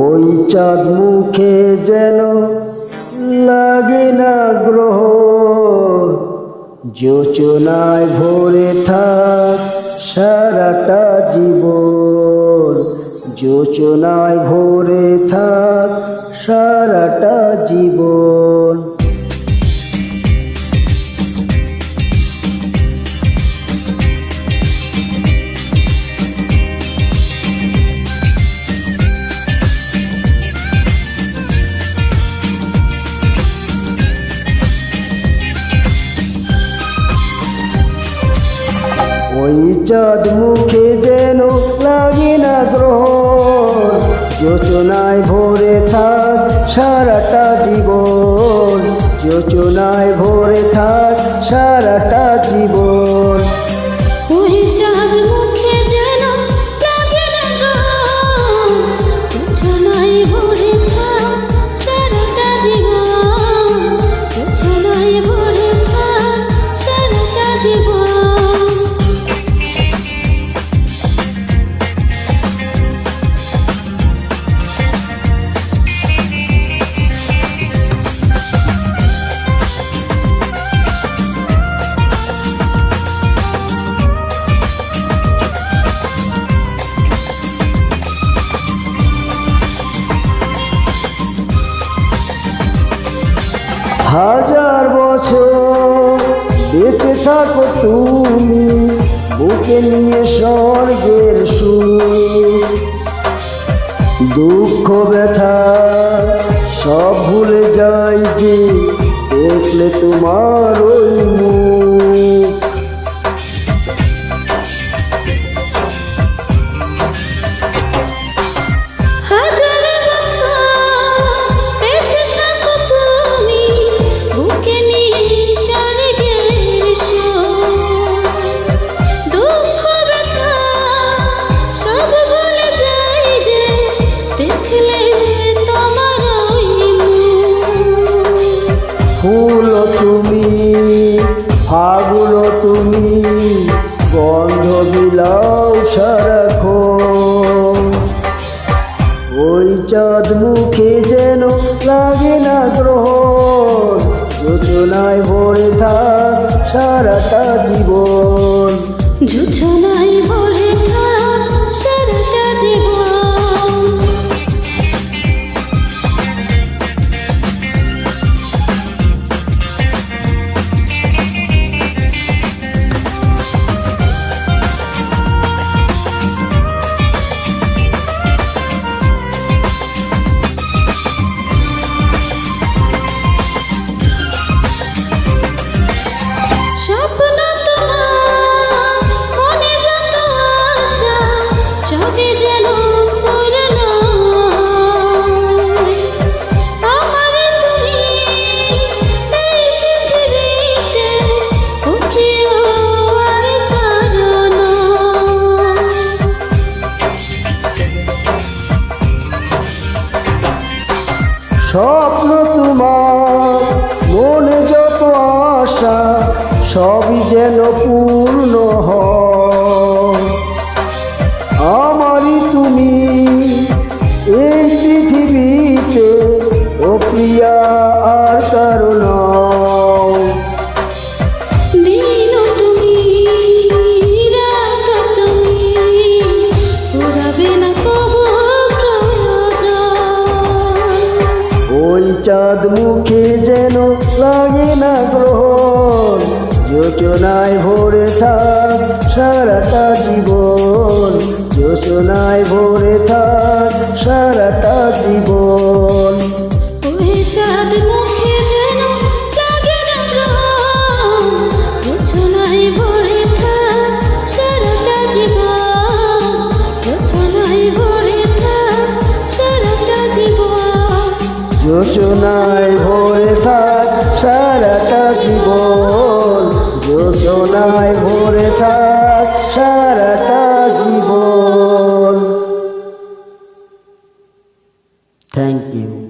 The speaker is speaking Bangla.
ওই চাঁদ মুখে যেন লাগে না গ্রহ, যোচনায় ভরে থাক সারাটা জীবন, যোচনায় ভরে থাক সারাটা জীবন। ওই চাঁদ মুখে যেন লাগে না গ্রহ, যোচনায় ভরে থাক সারাটা জীবন, যোচনায় ভরে থাক সারাটা জীবন। ওই চাঁদ মুখে যেন লাগে না গ্রহ, যোচনায় ভরে থাক সারাটা জীবন, যোচনায় ভরে থাক সারাটা জীবন। হাজার বছর বেঁচে থাকো তুমি, বুকে নিয়ে স্বর্গের সুখ, দুঃখ ব্যথা সব ভুলে যাই যে দেখলে তোমার ওই মুখ। ফুল তুমি, ফাগুন তুমি, গন্ধ বিলাও সারাক্ষণ। ওই চাঁদ মুখে যেন লাগে না গ্রহ, যোচনায় ভরে থাক সারাটা জীবন, যোচনায় ভরে থাক সারাটা জীবন। স্বপ্ন তোমার মনে যত আশা, সবই যেন পূর্ণ হয়। আমার তুমি এই পৃথিবীতে, ও প্রিয় আর কারো নয়। স্বপ্ন তোমার মনে যত আশা, সবই যেন পূর্ণ হয়। আমারই তুমি এই পৃথিবীতে, ও প্রিয়া আর কারো নয়। দিন তুমি, রাত তুমি, ফুরাবে না কবু প্রয়োজন। ওই চাঁদ মুখে যেন লাগে না গ্রহ, যোচনায় ভরে থাক সারাটা জীবন, যোচনায় ভরে থাক সারাটা জীবন। ওই চাঁদ মুখে যেন লাগে না গ্রহ, যোচনায় ভরে থাক সারাটা জীবন, যোচনায় ভরে থাক সারাটা জীবন, যোচনায় ভরে থাক সারাটা জীবন, যোচনায় ভরে থাক সারাটা জীবন। Thank you.